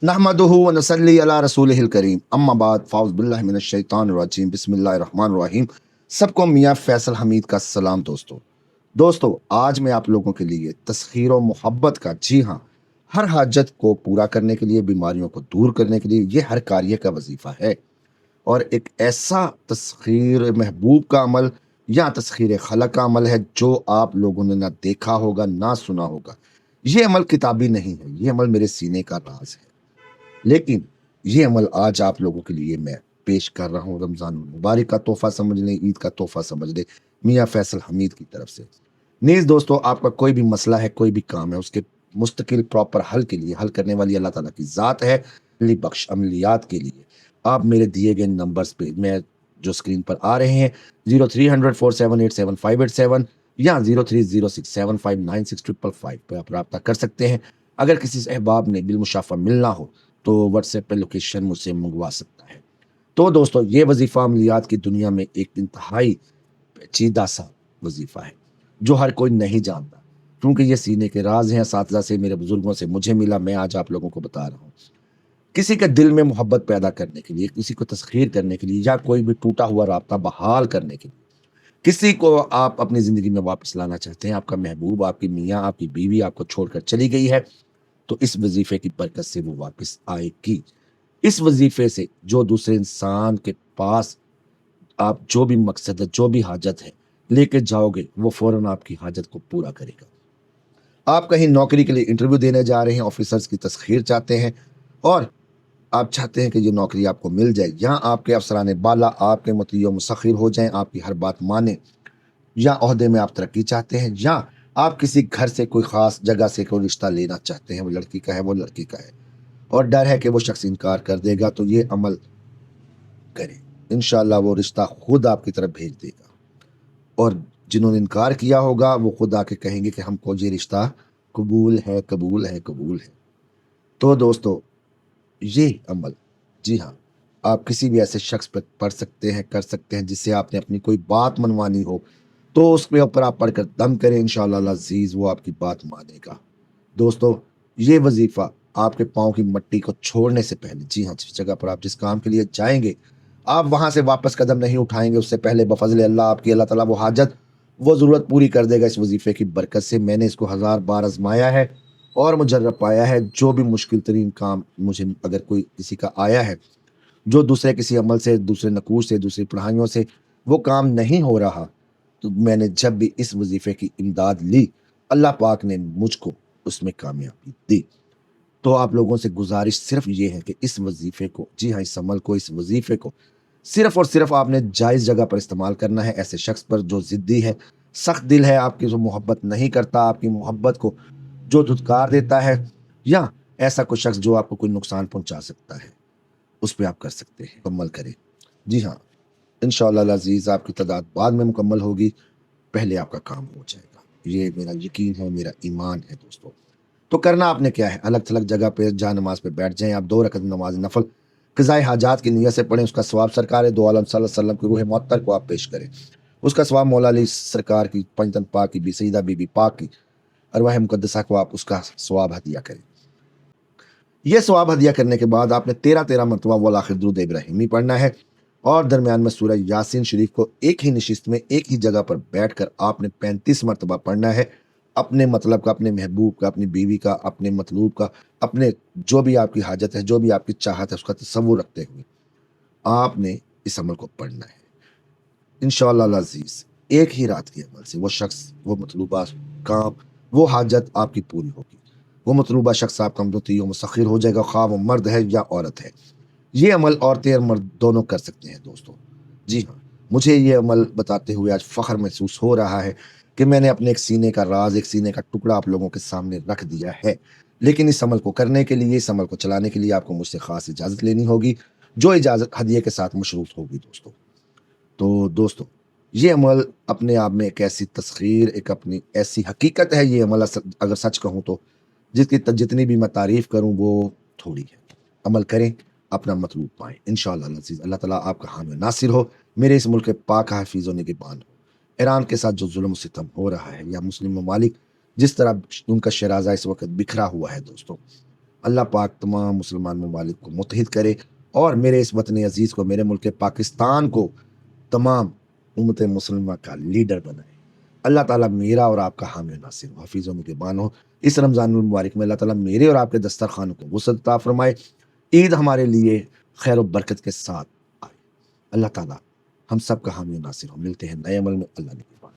नहमदुहु व नसल्ली अला रसूलिहिल करीम अम्मा बाद फ़ाउज़ बिल्लाहि मिनश शैतानिर रजीम बिस्मिल्लाहिर रहमानिर रहीम। सबको मियाँ फैसल हमीद का सलाम। दोस्तों आज मैं आप लोगों के लिए तस्खीर और मोहब्बत का, जी हाँ, हर हाजत को पूरा करने के लिए, बीमारियों को दूर करने के लिए ये हर कार्य का वजीफ़ा है। और एक ऐसा तस्खीर महबूब का अमल या तस्खीर खलक का अमल है जो आप लोगों ने ना देखा होगा ना सुना होगा। ये अमल किताबी नहीं है, ये अमल मेरे सीने का राज है। लेकिन ये अमल आज आप लोगों के लिए मैं पेश कर रहा हूँ, रमज़ान मुबारक का तोहफ़ा समझ लें, ईद का तोहफ़ा समझ लें, मियाँ फैसल हमीद की तरफ से। नीज़ दोस्तों, आपका कोई भी मसला है, कोई भी काम है, उसके मुस्तकिल प्रॉपर हल के लिए, हल करने वाली अल्लाह ताला की ज़ात है। अमली बख्श अमलियात के लिए आप मेरे दिए गए नंबर्स पे, मैं जो स्क्रीन पर आ रहे हैं, 030047875587 या 0306759655 पे आप रब्ता कर सकते हैं। अगर किसी अहबाब ने बिलमुशाफ़ा मिलना हो तो व्हाट्सएप पे लोकेशन मुझसे मंगवा सकता है। तो दोस्तों, ये वजीफ़ा अमलियात की दुनिया में एक इंतहाई पेचीदा सा वजीफ़ा है जो हर कोई नहीं जानता, क्योंकि ये सीने के राज हैं, असातिज़ा से, मेरे बुजुर्गों से मुझे मिला, मैं आज आप लोगों को बता रहा हूँ। किसी के दिल में मोहब्बत पैदा करने के लिए, किसी को तस्खीर करने के लिए, या कोई भी टूटा हुआ राब्ता बहाल करने के लिए, किसी को आप अपनी ज़िंदगी में वापस लाना चाहते हैं, आपका महबूब, आपकी मियाँ, आपकी बीवी आपको छोड़कर चली गई है, तो इस वजीफ़े की बरकत से वो वापस आएगी। इस वजीफ़े से जो दूसरे इंसान के पास आप जो भी मकसद है, जो भी हाजत है लेके जाओगे, वो फ़ौरन आपकी हाजत को पूरा करेगा। आप कहीं नौकरी के लिए इंटरव्यू देने जा रहे हैं, ऑफिसर्स की तस्खीर चाहते हैं और आप चाहते हैं कि ये नौकरी आपको मिल जाए, यहाँ आपके अफसरान बाला आपके मुतीय मुसख्खिर हो जाएं, आपकी हर बात माने, या ओहदे में आप तरक्की चाहते हैं, या आप किसी घर से कोई ख़ास जगह से कोई रिश्ता लेना चाहते हैं, वो लड़की का है, वो लड़की का है, और डर है कि वो शख्स इनकार कर देगा, तो ये अमल करें, इंशाअल्लाह वो रिश्ता खुद आपकी तरफ भेज देगा। और जिन्होंने इनकार किया होगा वो खुद आके कहेंगे कि हमको ये रिश्ता कबूल है, कबूल है, कबूल है। तो दोस्तों, ये अमल, जी हाँ, आप किसी भी ऐसे शख्स पर पढ़ सकते हैं, कर सकते हैं जिससे आपने अपनी कोई बात मनवानी हो, तो उसके ऊपर आप पढ़कर दम करें, इंशाअल्लाह अज़ीज़ वो आपकी बात मानेगा। दोस्तों, ये वजीफ़ा आपके पाँव की मट्टी को छोड़ने से पहले, जी हाँ, जिस जगह पर आप जिस काम के लिए जाएंगे, आप वहाँ से वापस कदम नहीं उठाएंगे, उससे पहले बफज़ल अल्लाह आपकी अल्लाह ताला वो हाजत, वो ज़रूरत पूरी कर देगा इस वजीफ़े की बरकत से। मैंने इसको 1000 बार आजमाया है और मुजर्रब पाया है। जो भी मुश्किल तरीन काम मुझे अगर कोई किसी का आया है, जो दूसरे किसी अमल से, दूसरे नकूश से, दूसरी पढ़ाइयों से वो काम नहीं हो रहा, तो मैंने जब भी इस वजीफ़े की इमदाद ली, अल्लाह पाक ने मुझको उसमें कामयाबी दी। तो आप लोगों से गुजारिश सिर्फ ये है कि इस वजीफ़े को, जी हाँ, इस अमल को, इस वजीफ़े को सिर्फ और सिर्फ आपने जायज़ जगह पर इस्तेमाल करना है। ऐसे शख्स पर जो ज़िद्दी है, सख्त दिल है, आपकी जो मोहब्बत नहीं करता, आपकी मोहब्बत को जो धुतकार देता है, या ऐसा कोई शख्स जो आपको कोई नुकसान पहुंचा सकता है, उस पे आप कर सकते हैं, मुकम्मल करें। जी हाँ, इंशाअल्लाह अज़ीज़ आपकी तादाद बाद में मुकम्मल होगी, पहले आपका काम हो जाएगा। ये मेरा यकीन है, मेरा ईमान है दोस्तों। तो करना आपने क्या है, अलग थलग जगह पे जहाँ नमाज पे बैठ जाएं, आप 2 रकत नमाज नफल क़ज़ाए हाजात की नीयत से पढ़ें, उसका सवाब सरकार दो आलम सल्लल्लाहु अलैहि वसल्लम की रूह मुअत्तर को आप पेश करें, उसका सवाब मौला अली सरकार की पंजतन पाक की, सईदा बीबी पाक की अरवाह मुक़द्दसा को आप उसका सवाब हदिया करें। ये सवाब हदिया करने के बाद आपने 13 मरतबा वल आखिर दुरूद इब्राहिमी पढ़ना है, और दरमियान में सूरह यासीन शरीफ को एक ही नशिस्त में, एक ही जगह पर बैठकर आपने 35 मरतबा पढ़ना है। अपने मतलब का, अपने महबूब का, अपनी बीवी का, अपने मतलूब का, अपने जो भी आपकी हाजत है, जो भी आपकी चाहत है, उसका तसव्वुर रखते हुए आपने इस अमल को पढ़ना है। इंशाअल्लाह अज़ीज़ एक ही रात के अमल से वो शख्स, वो मतलूबा काम, वो हाजत आपकी पूरी होगी। वो मतलूबा शख्स आपका मुतीय मुसख्खिर हो जाएगा, ख़्वाह वो मर्द है या औरत है। ये अमल औरतें और मर्द दोनों कर सकते हैं दोस्तों। जी हाँ, मुझे ये अमल बताते हुए आज फ़ख्र महसूस हो रहा है कि मैंने अपने एक सीने का राज, एक सीने का टुकड़ा आप लोगों के सामने रख दिया है। लेकिन इस अमल को करने के लिए, इस अमल को चलाने के लिए आपको मुझसे ख़ास इजाज़त लेनी होगी, जो इजाज़त हदिये के साथ मशरूत होगी दोस्तों। तो दोस्तों, ये अमल अपने आप में एक ऐसी तस्खीर, एक अपनी ऐसी हकीकत है, ये अमल अगर सच कहूँ तो जिसकी जितनी भी मैं तारीफ़ करूँ वो थोड़ी है। अमल करें, अपना मतलूब पाएँ, इंशाअल्लाह अज़ीज़। अल्लाह ताला आपका हामी नासिर हो, मेरे इस मुल्क के पाक हाफ़िज़ व निगहबान हो। ईरान के साथ जो ज़ुल्म सितम हो रहा है, या मुस्लिम ममालिक जिस तरह उनका शराज़ा इस वक़्त बिखरा हुआ है दोस्तों, اللہ پاک تمام مسلمان ممالک کو متحد کرے اور میرے اس وطن عزیز کو، میرے ملک پاکستان کو تمام امت مسلمہ کا لیڈر بنائے۔ اللہ تعالیٰ میرا اور آپ کا حامی و ناصر ہو، حفیظ و نگہبان ہو۔ اس رمضان المبارک میں اللہ تعالیٰ میرے اور آپ کے دسترخوان کو وسعت عطا فرمائے، عید ہمارے لیے خیر و برکت کے ساتھ آئے۔ اللہ تعالیٰ ہم سب کا حامی و ناصر ہو۔ ملتے ہیں نئے عمل میں، اللہ نے